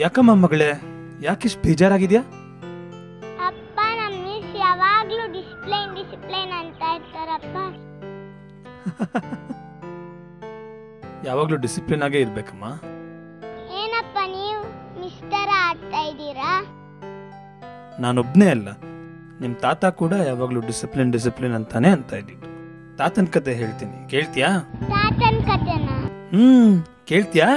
ಯಾಕಮ್ಮ ಮಗಳೇ, ಯಾಕಿಷ್ಟು ಬೇಜಾರಾಗಿದ್ಯಾ? ಅಪ್ಪ ನಮ್ಮ ಮಿಸ್ ಯಾವಾಗ್ಲೂ ಡಿಸಿಪ್ಲಿನ್ ಡಿಸಿಪ್ಲಿನ್ ಅಂತ ಇರ್ತಾರಪ್ಪ. ಯಾವಾಗ್ಲೂ ಡಿಸಿಪ್ಲಿನ್ ಆಗೇ ಇರ್ಬೇಕಮ್ಮ. ಏನಪ್ಪ ನೀವು ಮಿಸ್ಟರ್ ಆಡ್ತಾ ಇದ್ದೀರಾ? ನಾನೊಬ್ನೇ ಅಲ್ಲ, ನಿಮ್ ತಾತ ಕೂಡ ಯಾವಾಗ್ಲೂ ಡಿಸಿಪ್ಲಿನ್ ಡಿಸಿಪ್ಲಿನ್ ಅಂತಾನೆ ಅಂತ ಇದ್ದಿದ್ದು. ತಾತನ ಕತೆ ಹೇಳ್ತೀನಿ, ಕೇಳ್ತೀಯಾ? ತಾತನ್ ಕತೆನಾ? ಕೇಳ್ತೀಯಾ?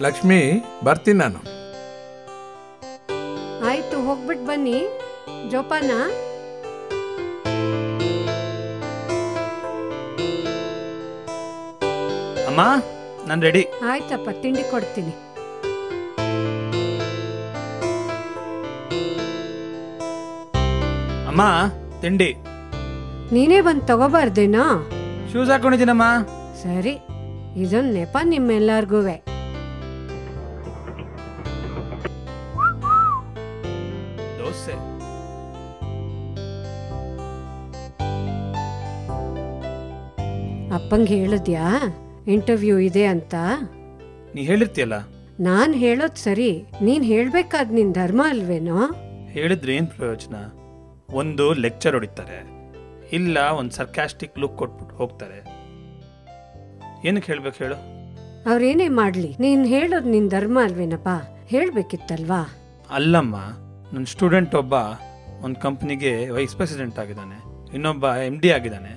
ಲಕ್ಷ್ಮಿ, ಬರ್ತೀನಿ ನಾನು. ಆಯ್ತು, ಹೋಗ್ಬಿಟ್ಟು ಬನ್ನಿ. ಜೋಪಾನ. ಅಮ್ಮ, ನಾನು ರೆಡಿ. ಆಯ್ತಪ್ಪ, ತಿಂಡಿ ಕೊಡ್ತೀನಿ. ಅಮ್ಮ, ತಿಂಡಿ. ನೀನೇ ಬಂದು ತಗೋಬಾರ್ದೇನೋ? ಶೂಸ್ ಹಾಕೊಂಡಿದ್ದೀನಮ್ಮ. ಸರಿ, ಇದೊಂದು ನೆಪ ನಿಮ್ಮೆಲ್ಲರಿಗೂವೆ. ದೋಸೆ. ಅಪ್ಪಂಗೆ ಹೇಳಿದ್ಯಾ ಇಂಟರ್ವ್ಯೂ ಇದೆ ಅಂತ? ನೀ ಹೇಳಿರ್ತೀಯಲ್ಲ. ನಾನ್ ಹೇಳೋದ್ ಸರಿ, ನೀನ್ ಹೇಳ್ಬೇಕಾದ್ ನಿನ್ ಧರ್ಮ ಅಲ್ವೇನೋ? ಹೇಳಿದ್ರೆ ಏನ್ ಪ್ರಯೋಜನ? ಒಂದು ಲೆಕ್ಚರ್ ಹೊಡಿತಾರೆ, ಇಲ್ಲ ಒಂದು ಸರ್ಕ್ಯಾಸ್ಟಿಕ್ ಲುಕ್ ಕೊಟ್ಬಿಟ್ಟು ಹೋಗ್ತಾರೆ. ಏನಕ್ಕೆ ಹೇಳ್ಬೇಕು ಹೇಳು? ಅವ್ರೇನೇ ಮಾಡ್ಲಿ, ನೀನ್ ಹೇಳೋದ್ ನಿನ್ ಧರ್ಮ ಅಲ್ವೇನಪ್ಪ? ಹೇಳ್ಬೇಕಿತ್ತಲ್ವಾ? ಅಲ್ಲಮ್ಮ, ನನ್ನ ಸ್ಟೂಡೆಂಟ್ ಒಬ್ಬ ಒಂದು ಕಂಪ್ನಿಗೆ ವೈಸ್ ಪ್ರೆಸಿಡೆಂಟ್ ಆಗಿದ್ದಾನೆ, ಇನ್ನೊಬ್ಬ MD ಆಗಿದ್ದಾನೆ,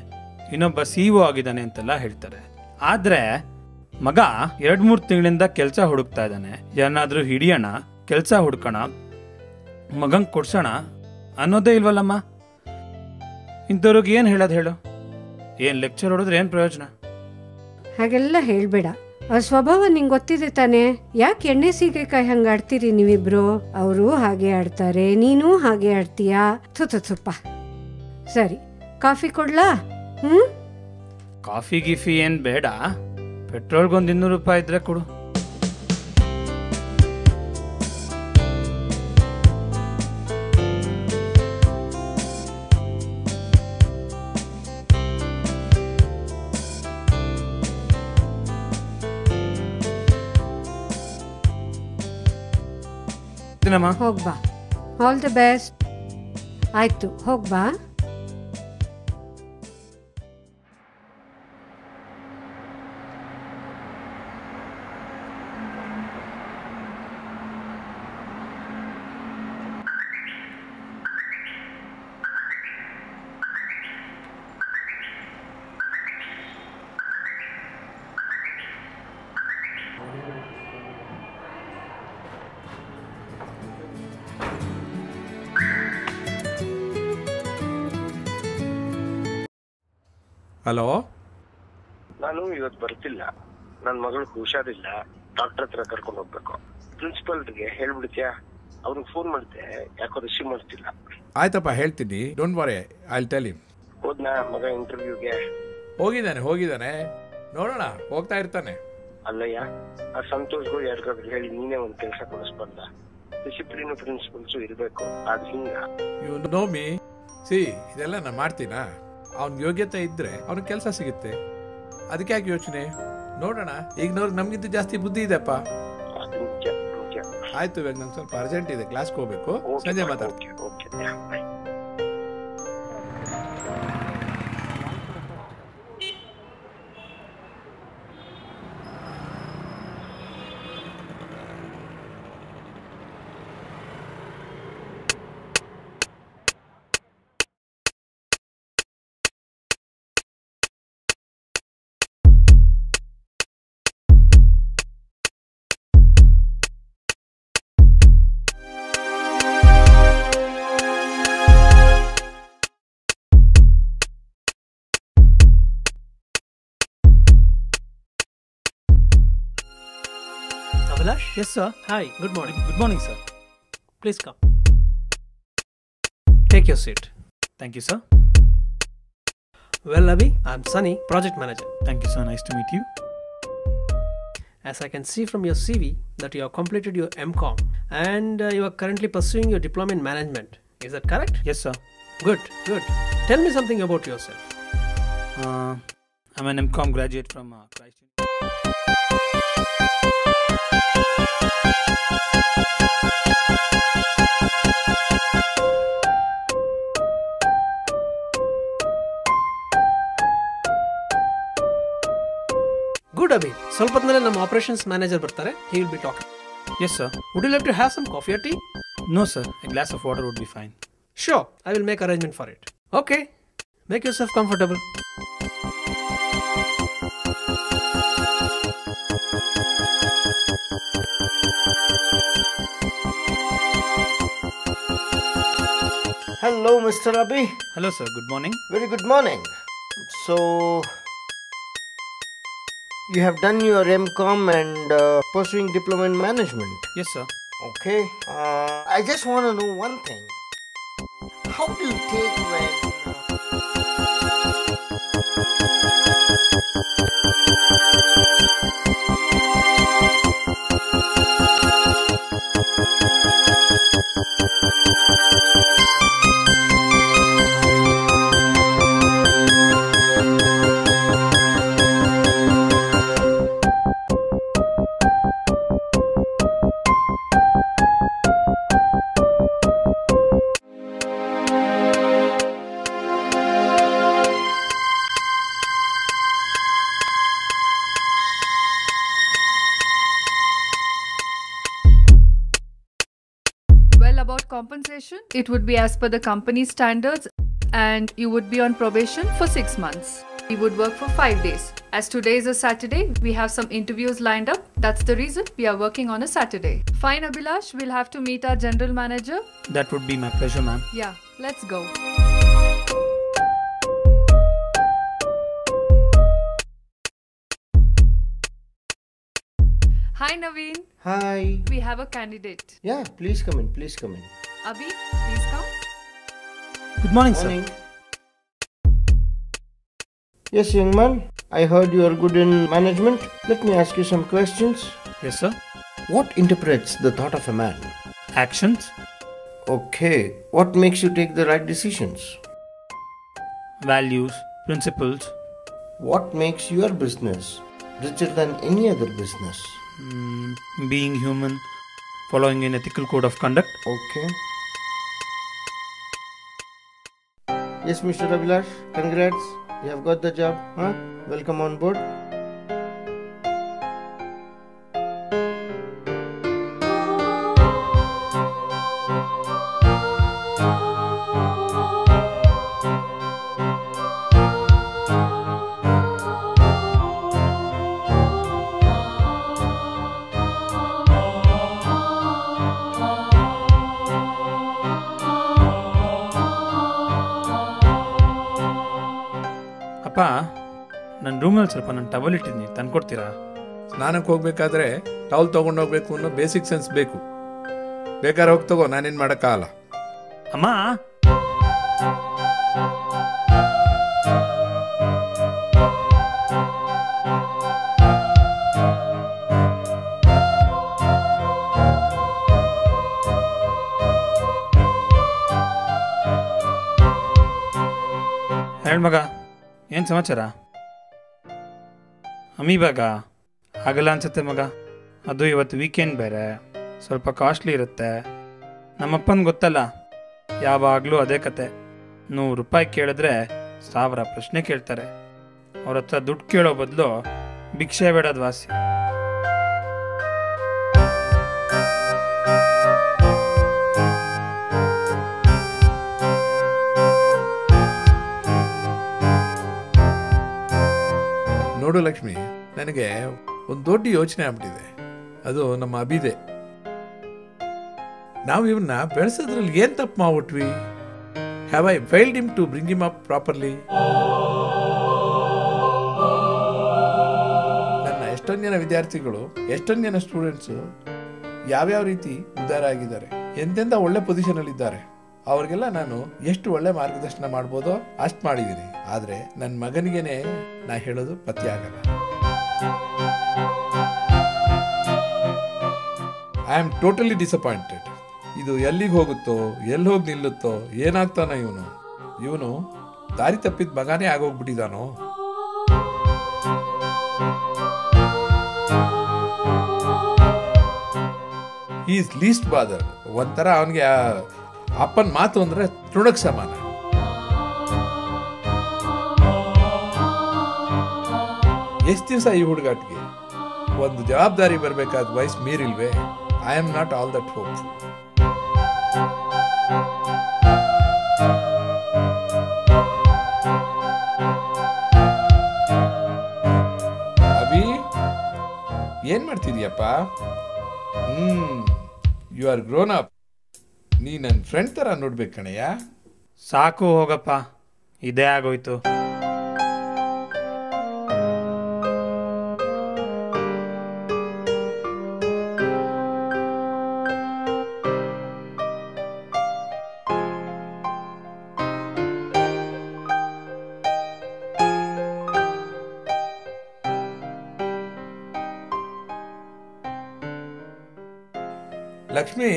ಇನ್ನೊಬ್ಬ CEO ಆಗಿದ್ದಾನೆ ಅಂತೆಲ್ಲ ಹೇಳ್ತಾರೆ. ಆದ್ರೆ ಮಗ 2-3 ತಿಂಗಳಿಂದ ಕೆಲಸ ಹುಡುಕ್ತಾ ಇದ್ದಾನೆ. ಏನಾದ್ರೂ ಹಿಡಿಯೋಣ, ಕೆಲಸ ಹುಡ್ಕೋಣ, ಮಗಂಗೆ ಕೊಡ್ಸೋಣ ಅನ್ನೋದೇ ಇಲ್ವಲ್ಲಮ್ಮ. ಇಂಥವ್ರಿಗೆ ಏನು ಹೇಳೋದು ಹೇಳು? ಏನು ಲೆಕ್ಚರ್ ಹೊಡಿದ್ರೆ ಏನು ಪ್ರಯೋಜನ? ಹಾಗೆಲ್ಲ ಹೇಳ್ಬೇಡ. ಅವ್ರ ಸ್ವಭಾವ ನಿಂಗೆ ಗೊತ್ತಿದೆ ತಾನೆ. ಯಾಕೆ ಎಣ್ಣೆ ಸೀಗೆಕಾಯಿ ಹಂಗೆ ಆಡ್ತೀರಿ ನೀವಿಬ್ರು? ಅವರು ಹಾಗೆ ಆಡ್ತಾರೆ, ನೀನು ಹಾಗೆ ಆಡ್ತೀಯಾ? ತುಪ್ಪ. ಸರಿ, ಕಾಫಿ ಕೊಡ್ಲಾ? ಕಾಫಿ ಗೀಫಿ ಏನು ಬೇಡ, ಪೆಟ್ರೋಲ್ಗೊಂದು 200 ರೂಪಾಯಿ ಇದ್ರೆ ಕೊಡು. ಹೋಗ್ಬಾ. All the best. ಆಯ್ತು, ಹೋಗ್ಬಾ. ಹಲೋ, ನಾನು ಇವತ್ತು ಬರ್ತಿಲ್ಲ. ನನ್ನ ಮಗಳು ಹುಷಾರಿಲ್ಲ, ಡಾಕ್ಟರ್ ಹತ್ರ ಕರ್ಕೊಂಡು ಹೋಗ್ಬೇಕು. ಪ್ರಿನ್ಸಿಪಲ್ಗೆ ಹೇಳ್ಬಿಡ್ತೀಯಾ? ಅವ್ರಿಗೆ ಫೋನ್ ಮಾಡಿದೆ, ಯಾಕೋ ರಿಸೀವ್ ಮಾಡ್ತಿಲ್ಲ. ಆಯ್ತಪ್ಪ, ಹೇಳ್ತೀನಿ. Don't worry, I will tell him. ಹೋದ್ನಾ ಮಗ ಇಂಟರ್ವ್ಯೂಗೆ? ಹೋಗಿದ್ದಾನೆ. ನೋಡೋಣ, ಹೋಗ್ತಾ ಇರ್ತಾನೆ. ಅಲ್ಲಯ್ಯ, ಆ ಸಂತೋಷ್ಗೂ ಯಾರಿಗಾದ್ರು ಹೇಳಿ ನೀನೇ ಒಂದು ಕೆಲಸ ಕೊಡಿಸ್ಬಾರ್ದ? ಡಿಸಿಪ್ಲಿನ್ ಪ್ರಿನ್ಸಿಪಲ್ಸು ಇರಬೇಕು. ಅದು ಹಿಂಗ. You know me. ಸಿ, ಇದೆಲ್ಲ ನಾನು ಮಾಡ್ತೀನಾ? ಅವ್ನ ಯೋಗ್ಯತೆ ಇದ್ರೆ ಅವ್ನಿಗೆ ಕೆಲಸ ಸಿಗುತ್ತೆ. ಅದಕ್ಕೆ ಯಾಕೆ ಯೋಚನೆ? ನೋಡೋಣ. ಈಗಿನವ್ರಿಗೆ ನಮ್ಗಿಂತ ಜಾಸ್ತಿ ಬುದ್ಧಿ ಇದೆಪ್ಪ. ಆಯ್ತು, ಇವಾಗ ನಂಗೆ ಸ್ವಲ್ಪ ಅರ್ಜೆಂಟ್ ಇದೆ, ಕ್ಲಾಸ್ಗೆ ಹೋಗ್ಬೇಕು. ಸಂಜೆ ಮಾತಾಡ್ತೀನಿ. Abhilash? Yes, sir. Hi, good morning. Good morning, sir. Please come. Take your seat. Thank you, sir. Well, Abhi, I'm Sunny, project manager. Thank you, sir. Nice to meet you. as I can see from your CV that you have completed your MCom and you are currently pursuing your diploma in management. Is that correct? Yes, sir. Good, good. Tell me something about yourself. I'm an MCom graduate from Christ. Good, Abhi. ಸ್ವಲ್ಪ ಹೊತ್ತಿನಲ್ಲಿ ನಮ್ಮ operations manager ಬರ್ತಾರೆ. He will be talking. Yes, sir. Would you like to have some coffee or tea? No, sir. A glass of water would be fine. Sure, I will make arrangement for it. Okay, make yourself comfortable. Hello, Mr. Abhi. Hello, sir. Good morning. Very good morning. So, you have done your MCom and pursuing diploma in management. Yes, sir. Okay. I just want to know one thing. How do you take when... Well, about compensation, it would be as per the company standards and you would be on probation for 6 months. We would work for 5 days. As today is a Saturday, we have some interviews lined up. That's the reason we are working on a Saturday. Fine, Abhilash, we'll have to meet our general manager. That would be my pleasure, ma'am. Yeah, let's go. Hi, Naveen. Hi. We have a candidate. Yeah, please come in. Please come in. Abhi, please come. Good morning, sir. Morning. Yes, young man. I heard you are good in management. Let me ask you some questions. Yes, sir. What interprets the thought of a man? Actions, Okay. What makes you take the right decisions? values, principles, What makes your business richer than any other business? being human, following an ethical code of conduct. Okay. Yes, Mr. Abhilash, congrats. You have got the job. Huh? Welcome on board. ಅಪ್ಪ, ನನ್ನ ರೂಮಲ್ಲಿ ಸ್ವಲ್ಪ ನನ್ನ towel ಇಟ್ಟಿದ್ದೀನಿ, ತಂದ್ಕೊಡ್ತೀರಾ? ಸ್ನಾನಕ್ಕೆ ಹೋಗ್ಬೇಕಾದ್ರೆ towel ತೊಗೊಂಡೋಗ್ಬೇಕು ಅನ್ನೋ basic sense ಬೇಕು. ಬೇಕಾದ್ರೆ ಹೋಗಿ ತಗೋ, ನಾನೇನು ಮಾಡೋಕ್ಕಾಗಲ್ಲ. ಅಮ್ಮ, ಹೇಳ್ ಮಗ, ಏನು ಸಮಾಚಾರ? ಅಮೀಬಾಗ ಆಗಲ್ಲ ಅನ್ಸುತ್ತೆ ಮಗ. ಅದು ಇವತ್ತು ವೀಕೆಂಡ್ ಬೇರೆ, ಸ್ವಲ್ಪ ಕಾಸ್ಟ್ಲಿ ಇರುತ್ತೆ. ನಮ್ಮಪ್ಪನ ಗೊತ್ತಲ್ಲ, ಯಾವಾಗಲೂ ಅದೇ ಕತೆ. 100 ರೂಪಾಯಿ ಕೇಳಿದ್ರೆ 1000 ಪ್ರಶ್ನೆ ಕೇಳ್ತಾರೆ. ಅವ್ರ ಹತ್ರ ದುಡ್ಡು ಕೇಳೋ ಬದಲು ಭಿಕ್ಷೆ ಬೇಡೋದು ವಾಸಿ. ನೋಡು ಲಕ್ಷ್ಮಿ, ನನಗೆ ಒಂದು ದೊಡ್ಡ ಯೋಚನೆ ಆಗ್ಬಿಟ್ಟಿದೆ. ಅದು ನಮ್ಮ ಅಭಿದೆ. ನಾವು ಇವನ್ನ ಬೆಳೆಸೋದ್ರಲ್ಲಿ ಏನ್ ತಪ್ಪು ಮಾಡ್ಬಿಟ್ವಿ? Have I failed him to bring him up properly? ನನ್ನ ಎಷ್ಟೊಂದು ಜನ ವಿದ್ಯಾರ್ಥಿಗಳು, ಎಷ್ಟೊಂದು ಜನ ಸ್ಟೂಡೆಂಟ್ಸು ಯಾವ್ಯಾವ ರೀತಿ ಉದ್ಧಾರ ಆಗಿದ್ದಾರೆ, ಎಂತೆಂಥ ಒಳ್ಳೆ ಪೊಸಿಷನ್ ಅಲ್ಲಿ ಇದ್ದಾರೆ. ಅವ್ರಿಗೆಲ್ಲ ನಾನು ಎಷ್ಟು ಒಳ್ಳೆ ಮಾರ್ಗದರ್ಶನ ಮಾಡ್ಬೋದೋ ಅಷ್ಟು ಮಾಡಿದ್ದೀನಿ. ಆದ್ರೆ ನನ್ನ ಮಗನಿಗೇನೆ ನಾ ಹೇಳೋದು ಪತ್ತೆ ಆಗಲ್ಲ. I am totally disappointed. ಇದು ಎಲ್ಲಿಗೆ ಹೋಗುತ್ತೋ, ಎಲ್ಲಿ ಹೋಗಿ ನಿಲ್ಲುತ್ತೋ, ಏನಾಗ್ತಾನ ಇವನು ದಾರಿ ತಪ್ಪಿದ ಮಗನೇ ಆಗೋಗ್ಬಿಟ್ಟಿದಾನೋ. ಈಸ್ ಲೀಸ್ಟ್ ಬಾದರ್. ಒಂಥರ ಅವನಿಗೆ ಅಪ್ಪನ ಮಾತು ಅಂದ್ರೆ ತೃಣಕ್ ಸಮಾನ. ಎಷ್ಟು ದಿವಸ ಈ ಹುಡುಗಾಟಿಗೆ? ಒಂದು ಜವಾಬ್ದಾರಿ ಬರಬೇಕಾದ ವಯಸ್ಸು ಮೀರಿಲ್ವೇ? I am not all that hope. Abhi, ಏನ್ ಮಾಡ್ತಿದ್ಯಪ್ಪ? You are grown up. ನೀ ನನ್ನ ಫ್ರೆಂಡ್ ತರ ನೋಡ್ಬೇಕು ಕಣಯ್ಯ. ಸಾಕು ಹೋಗಪ್ಪ, ಇದೇ ಆಗೋಯ್ತು. ಲಕ್ಷ್ಮಿ,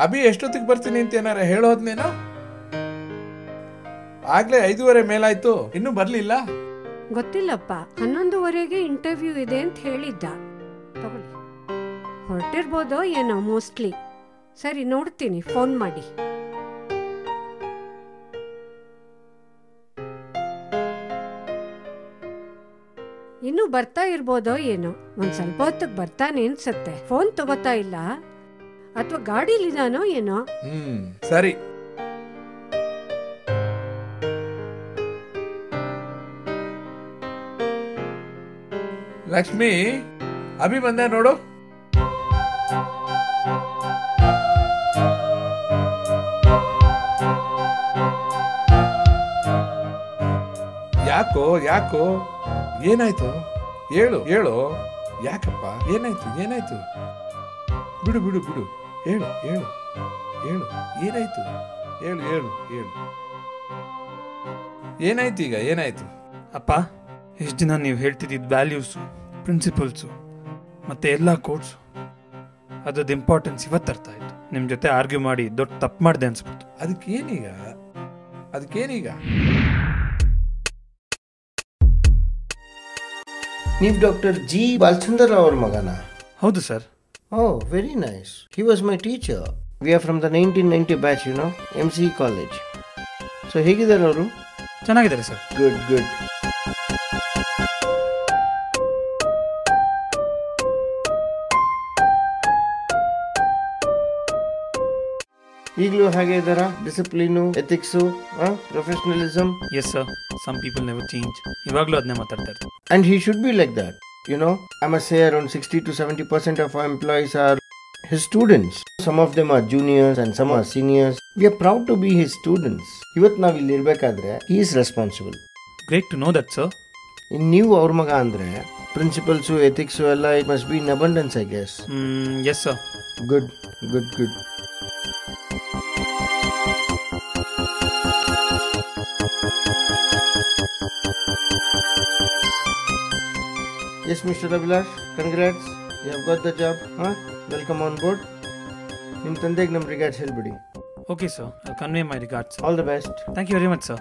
ಅಭಿ ಎಷ್ಟೊತ್ತಿಗೆ ಬರ್ತೀನಿ ಅಂತ ಏನಾರ ಹೇಳೋದ್ನೇನೋ? ಆಗ್ಲೇ 5:30 ಮೇಲಾಯ್ತು, ಇನ್ನೂ ಬರ್ಲಿಲ್ಲ. ಗೊತ್ತಿಲ್ಲಪ್ಪ, 11:15 ಇಂಟರ್ವ್ಯೂ ಇದೆ ಅಂತ ಹೇಳಿದ್ದ. ತಗೊಳ್ಳಿ, ಹೊರಟಿರ್ಬೋದೋ ಏನೋ ಮೋಸ್ಟ್ಲಿ. ಸರಿ, ನೋಡ್ತೀನಿ ಫೋನ್ ಮಾಡಿ. ಇನ್ನೂ ಬರ್ತಾ ಇರ್ಬೋದೋ ಏನೋ. ಒಂದ್ ಸ್ವಲ್ಪ ಹೊತ್ತಿಗೆ ಬರ್ತಾನೆ ಅನ್ಸತ್ತೆ. ಫೋನ್ ತಗೋತಾ ಇಲ್ಲ, ಅಥವಾ ಗಾಡಿಲಿದಾನೋ ಏನೋ. ಸರಿ. ಲಕ್ಷ್ಮಿ, ಅಭಿ ಬಂದ ನೋಡು. ಯಾಕೋ ಏನಾಯ್ತು? ಹೇಳು. ಯಾಕಪ್ಪ, ಏನಾಯ್ತು? ಬಿಡು ಹೇಳು. ಏನಾಯ್ತು? ಹೇಳು. ಏನಾಯ್ತು ಈಗ? ಏನಾಯ್ತು? ಅಪ್ಪ, ಎಷ್ಟು ದಿನ ನೀವು ಹೇಳ್ತಿದ್ದ ವ್ಯಾಲ್ಯೂಸು, ಪ್ರಿನ್ಸಿಪಲ್ಸು ಮತ್ತೆ ಎಲ್ಲ ಕೋಡ್ಸು, ಅದ್ರದ್ದು ಇಂಪಾರ್ಟೆನ್ಸ್ ಇವತ್ತು ಅರ್ಥ ಆಯ್ತು. ನಿಮ್ಮ ಜೊತೆ ಆರ್ಗ್ಯೂ ಮಾಡಿ ದೊಡ್ಡ ತಪ್ಪು ಮಾಡಿದೆ ಅನ್ಸ್ಬಿಡ್ತು. ಅದಕ್ಕೇನೀಗ? ನೀವು ಡಾಕ್ಟರ್ ಜಿ ಬಾಲಚಂದ್ರ ಅವ್ರ ಮಗನ? ಹೌದು sir. Oh, very nice. He was my teacher. We are from the 1990 batch, MCE college. So, ಹೇಗಿದ್ದಾರೆ ಅವರು? ಚೆನ್ನಾಗಿದ್ದಾರೆ ಸರ್. Good. ಈಗಲೂ ಹಾಗೆ ಇದ್ದಾರಾ? Discipline, ethics, professionalism? Yes sir, some people never change. ಇವಾಗಲೂ ಅದನ್ನೇ ಮಾತಾಡ್ತಾ ಇರ್ತಾರೆ. And he should be like that. I must say around 60 to 70% of our employees are his students. Some of them are juniors and some are seniors. We are proud to be his students. ಇವತ್ತು ನಾವು ಇಲ್ಲಿ ಇರಬೇಕಾದ್ರೆ he is responsible. Great to know that, sir. ನೀವು ಅವ್ರ ಮಗ ಅಂದ್ರೆ principles, ethics ಎಲ್ಲ it must be in abundance, I guess. Yes, sir. Good. Yes, Mr. Abhilash, congrats. You have got the job. Welcome on board. ನಿಮ್ಮ ತಂದೆಗೆ ನಮ್ಮ regards ಹೇಳ್ಬಿಡಿ. Okay, sir. I'll convey my regards, sir. All the best. Thank you very much, sir.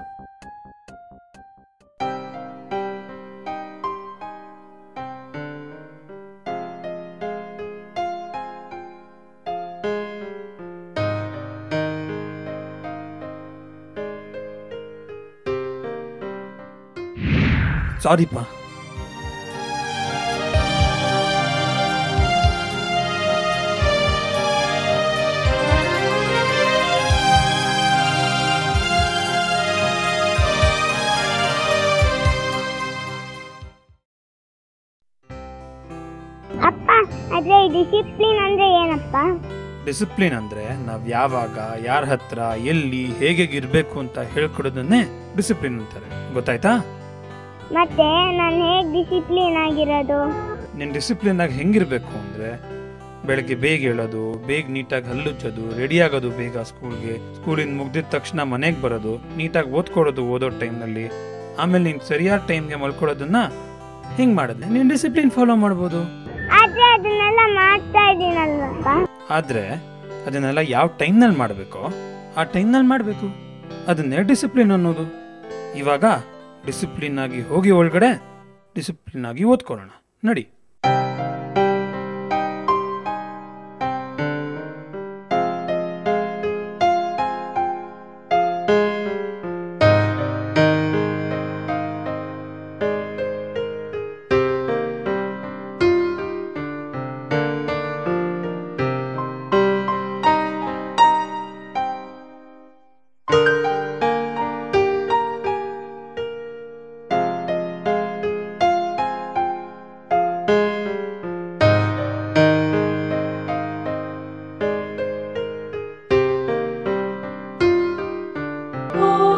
Sorry, pa. ಅಪ್ಪ, ಆದ್ರೆ discipline ಅಂದ್ರೆ ಏನಪ್ಪ? Discipline ಅಂದ್ರೆ ನಾವ್ ಯಾವಾಗ, ಯಾರ ಹತ್ರ, ಎಲ್ಲಿ, ಹೇಗೆ ಇರ್ಬೇಕು ಅಂತ ಹೇಳ್ಕೊಡೋದನ್ನೇ ಡಿಸಿಪ್ಲಿನ್ ಅಂತಾರೆ. ಗೊತ್ತಾಯ್ತಾ? ಮತ್ತೆ ನಾನು ಹೇಗ್ ಡಿಸಿಪ್ಲಿನ್ ಆಗಿರೋದು? ನೀನ್ ಡಿಸಿಪ್ಲಿನ್ ಆಗಿ ಹೆಂಗಿರ್ಬೇಕು ಅಂದ್ರೆ ಬೆಳಗ್ಗೆ ಬೇಗ ಹೇಳೋದು, ಬೇಗ ನೀಟಾಗಿ ಹಲ್ಲುಚ್ಚೋದು, ರೆಡಿ ಆಗೋದು ಬೇಗ ಸ್ಕೂಲಿಂದ ಮುಗ್ದಿದ ತಕ್ಷಣ ಮನೆಗೆ ಬರೋದು, ನೀಟಾಗಿ ಓದ್ಕೊಡೋದು ಓದೋ ಟೈಮ್ನಲ್ಲಿ, ಆಮೇಲೆ ನೀನು ಸರಿಯಾದ ಟೈಮ್ಗೆ ಮಲ್ಕೊಳ್ಳೋದನ್ನ ಹಿಂಗೆ ಮಾಡಿದ್ರೆ ನೀನು ಡಿಸಿಪ್ಲಿನ್ ಫಾಲೋ ಮಾಡ್ಬೋದು. ಆದ್ರೆ ಅದನ್ನೆಲ್ಲ ಮಾಡ್ತಾ ಇದ್ದೀನಲ್ವಪ್ಪ. ಆದರೆ ಅದನ್ನೆಲ್ಲ ಯಾವ ಟೈಮ್ನಲ್ಲಿ ಮಾಡಬೇಕೋ ಆ ಟೈಮ್ನಲ್ಲಿ ಮಾಡಬೇಕು. ಅದನ್ನೇ ಡಿಸಿಪ್ಲಿನ್ ಅನ್ನೋದು. ಇವಾಗ ಡಿಸಿಪ್ಲಿನ್ ಆಗಿ ಹೋಗಿ ಒಳಗಡೆ ಡಿಸಿಪ್ಲಿನ್ ಆಗಿ ಓದ್ಕೊಳ್ಳೋಣ ನಡಿ. Oh